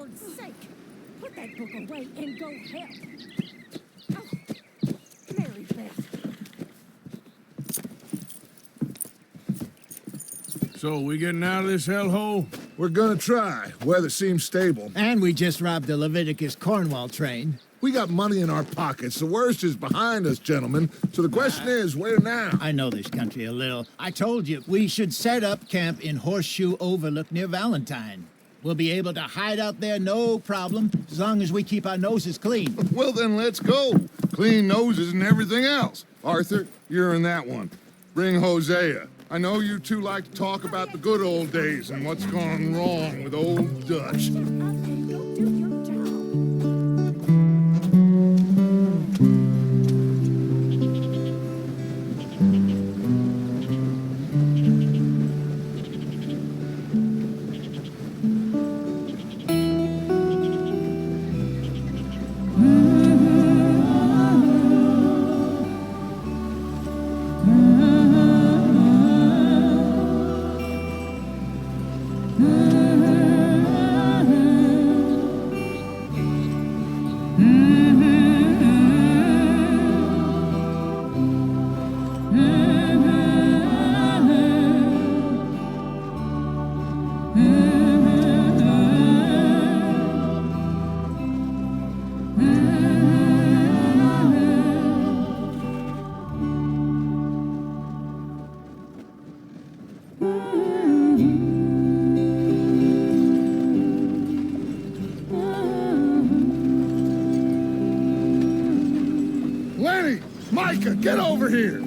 Lord's sake! Put that book away and go help. Oh, Mary Beth. So, we getting out of this hellhole? We're gonna try. Weather seems stable. And we just robbed the Leviticus Cornwall train. We got money in our pockets. The worst is behind us, gentlemen. So the question is, where now? I know this country a little. I told you, we should set up camp in Horseshoe Overlook near Valentine. We'll be able to hide out there, no problem, as long as we keep our noses clean. Well, then let's go. Clean noses and everything else. Arthur, you're in that one. Bring Hosea. I know you two like to talk about the good old days and what's gone wrong with old Dutch. Go do your job. Micah, get over here!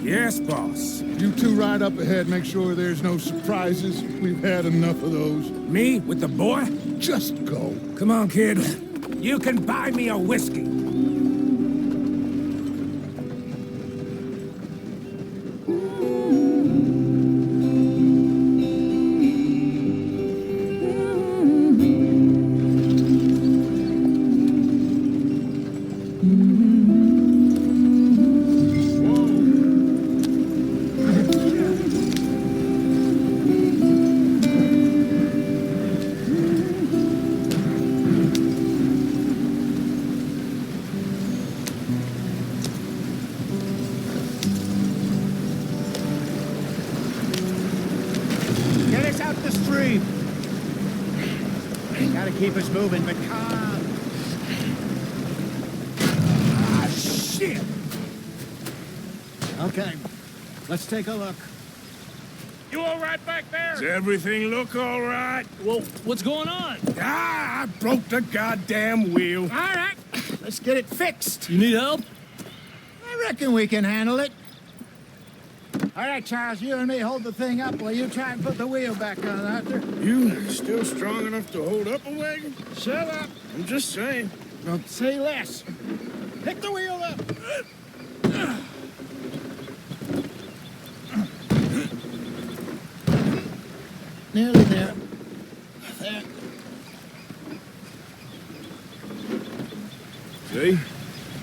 Yes, boss. You two ride up ahead, make sure there's no surprises. We've had enough of those. Me with the boy? Just go. Come on, kid. You can buy me a whiskey. Keep us moving, but calm. Ah, shit! Okay, let's take a look. You all right back there? Does everything look all right? Well, what's going on? Ah, I broke the goddamn wheel. All right, let's get it fixed. You need help? I reckon we can handle it. All right, Charles, you and me hold the thing up while you try and put the wheel back on, Arthur. You still strong enough to hold up a wagon? Shut up. I'm just saying. Don't say less. Pick the wheel up. Nearly there. There. See?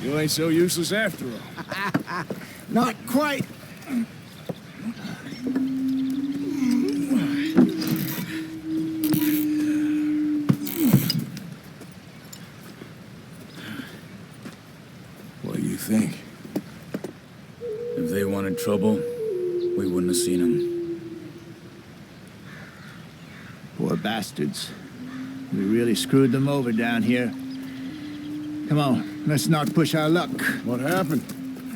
You ain't so useless after all. Not quite. What do you think? If they wanted trouble, we wouldn't have seen them. Poor bastards. We really screwed them over down here. Come on, let's not push our luck. What happened?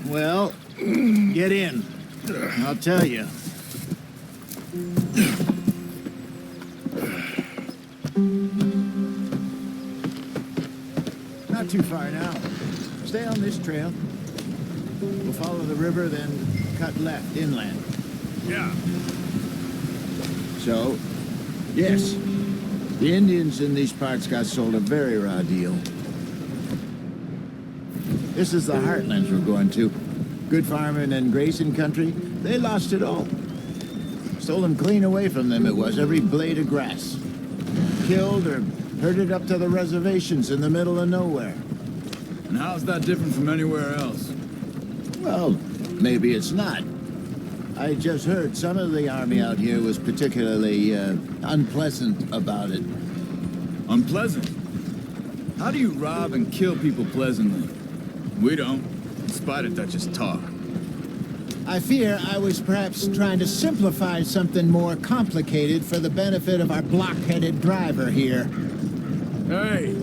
Well, get in. I'll tell you. Not too far now. Stay on this trail. We'll follow the river, then cut left inland. Yeah. So, yes, the Indians in these parts got sold a very raw deal. This is the heartlands we're going to. Good farming and grazing country. They lost it all. Stolen clean away from them it was, every blade of grass. Killed or herded up to the reservations in the middle of nowhere. And how's that different from anywhere else? Well, maybe it's not. I just heard some of the army out here was particularly unpleasant about it. Unpleasant? How do you rob and kill people pleasantly? We don't, in spite of Dutch's talk. I fear I was perhaps trying to simplify something more complicated for the benefit of our block-headed driver here. Hey,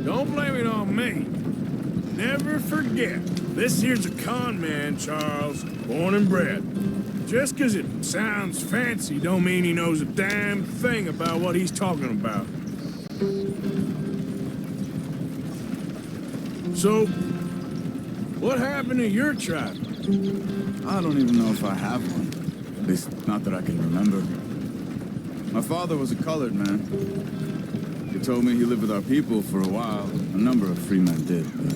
don't blame it on me. Never forget, this here's a con man, Charles, born and bred. Just 'cause it sounds fancy don't mean he knows a damn thing about what he's talking about. So, what happened to your tribe? I don't even know if I have one. At least, not that I can remember. My father was a colored man. He told me he lived with our people for a while. A number of free men did, but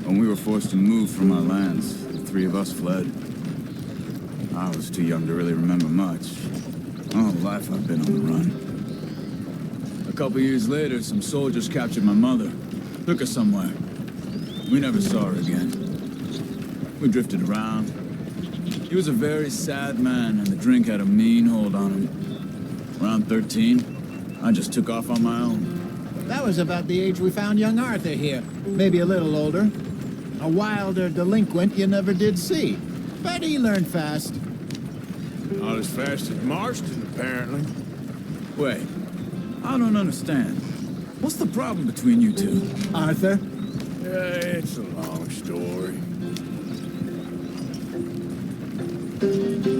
when we were forced to move from our lands, the three of us fled. I was too young to really remember much. My whole life I've been on the run. A couple years later, some soldiers captured my mother. Took her somewhere. We never saw her again. We drifted around. He was a very sad man, and the drink had a mean hold on him. Around 13, I just took off on my own. That was about the age we found young Arthur here. Maybe a little older. A wilder delinquent you never did see. But he learned fast. Not as fast as Marston, apparently. Wait, I don't understand. What's the problem between you two? Arthur? Yeah, it's a long story.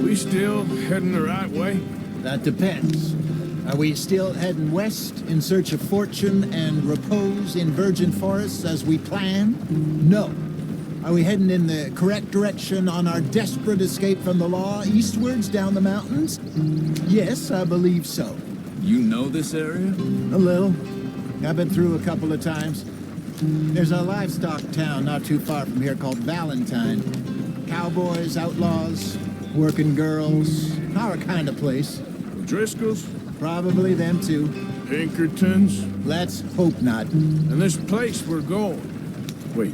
We still heading the right way? That depends. Are we still heading west in search of fortune and repose in virgin forests as we planned? No. Are we heading in the correct direction on our desperate escape from the law eastwards down the mountains? Yes, I believe so. You know this area? A little. I've been through a couple of times. There's a livestock town not too far from here called Valentine. Cowboys, outlaws, working girls, our kind of place. Driscoll's? Probably them too. Pinkertons? Let's hope not. And this place we're going. Wait,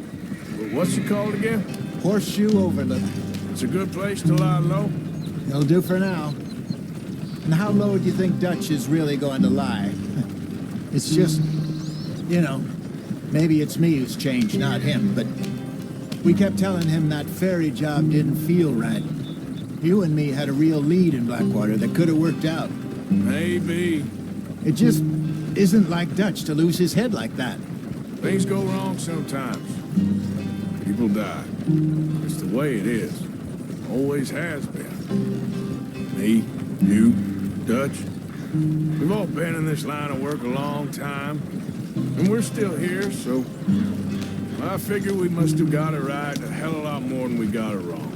what's it called again? Horseshoe Overlook. It's a good place to lie low? It'll do for now. And how low do you think Dutch is really going to lie? It's just, you know, maybe it's me who's changed, not him, but we kept telling him that ferry job didn't feel right. You and me had a real lead in Blackwater that could have worked out. Maybe. It just isn't like Dutch to lose his head like that. Things go wrong sometimes. People die. It's the way it is. Always has been. Me, you, Dutch. We've all been in this line of work a long time. And we're still here, so I figure we must have got it right a hell of a lot more than we got it wrong.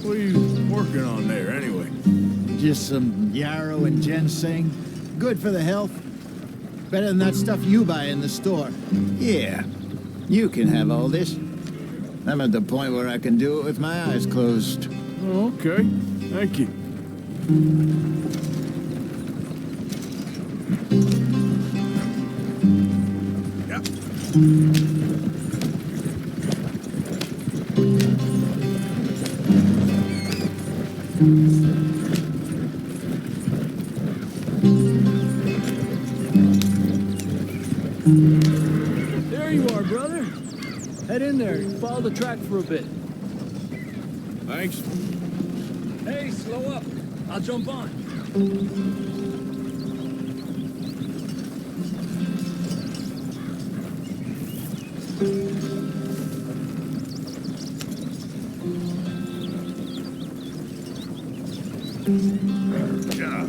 What are you working on there, anyway? Just some yarrow and ginseng. Good for the health. Better than that stuff you buy in the store. Yeah, you can have all this. I'm at the point where I can do it with my eyes closed. Oh, okay. Thank you. Yep. There you are, brother. Head in there and follow the track for a bit. Thanks. Hey, slow up. I'll jump on. Yeah.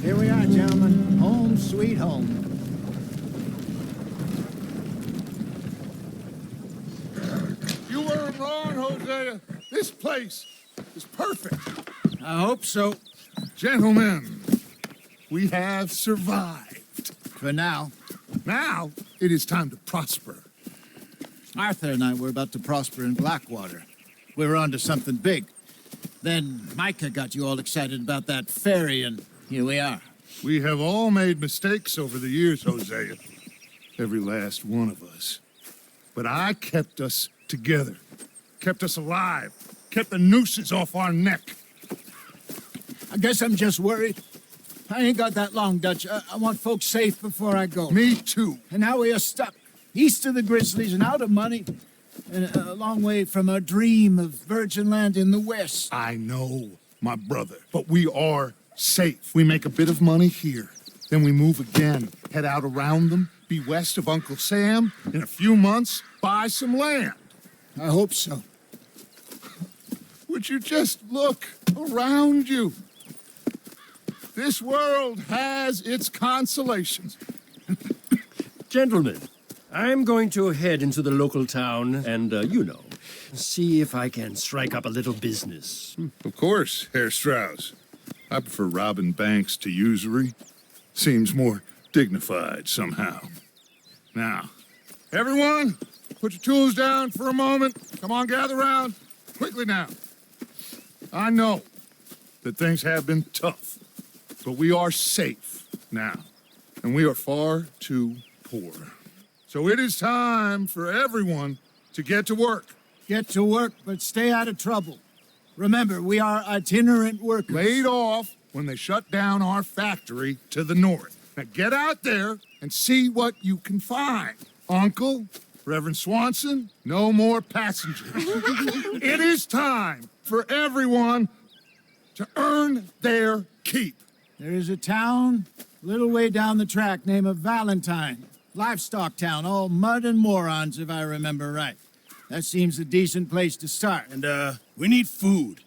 Here we are, gentlemen. Home sweet home. You weren't wrong, Hosea. This place is perfect. I hope so. Gentlemen, we have survived. For now. Now, it is time to prosper. Arthur and I were about to prosper in Blackwater. We were on to something big. Then Micah got you all excited about that ferry, and here we are. We have all made mistakes over the years, Hosea. Every last one of us. But I kept us together. Kept us alive. Kept the nooses off our neck. I guess I'm just worried. I ain't got that long, Dutch. I want folks safe before I go. Me too. And now we are stuck, east of the Grizzlies and out of money, and a long way from our dream of virgin land in the west. I know, my brother. But we are safe. We make a bit of money here. Then we move again, head out around them, be west of Uncle Sam. In a few months, buy some land. I hope so. Would you just look around you? This world has its consolations. Gentlemen, I'm going to head into the local town and, see if I can strike up a little business. Of course, Herr Strauss. I prefer robbing banks to usury. Seems more dignified somehow. Now, everyone, put your tools down for a moment. Come on, gather round. Quickly now. I know that things have been tough. But we are safe now, and we are far too poor. So it is time for everyone to get to work. Get to work, but stay out of trouble. Remember, we are itinerant workers. Laid off when they shut down our factory to the north. Now get out there and see what you can find. Uncle, Reverend Swanson, no more passengers. It is time for everyone to earn their keep. There is a town a little way down the track named Valentine. Livestock town, all mud and morons, if I remember right. That seems a decent place to start. And, we need food.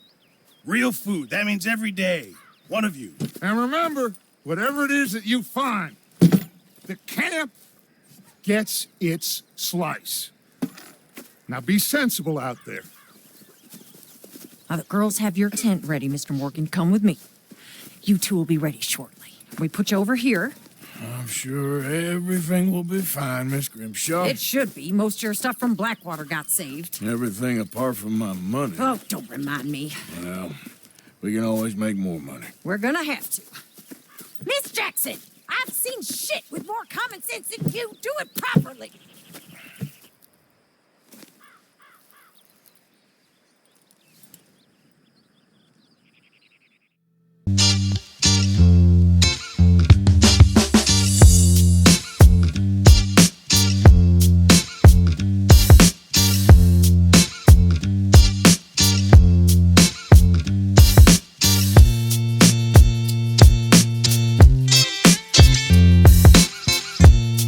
Real food. That means every day. One of you. And remember, whatever it is that you find, the camp gets its slice. Now be sensible out there. Now the girls have your tent ready, Mr. Morgan. Come with me. You two will be ready shortly. We put you over here. I'm sure everything will be fine, Miss Grimshaw. It should be. Most of your stuff from Blackwater got saved. Everything apart from my money. Oh, don't remind me. Well, we can always make more money. We're gonna have to. Miss Jackson, I've seen shit with more common sense than you. Do it properly.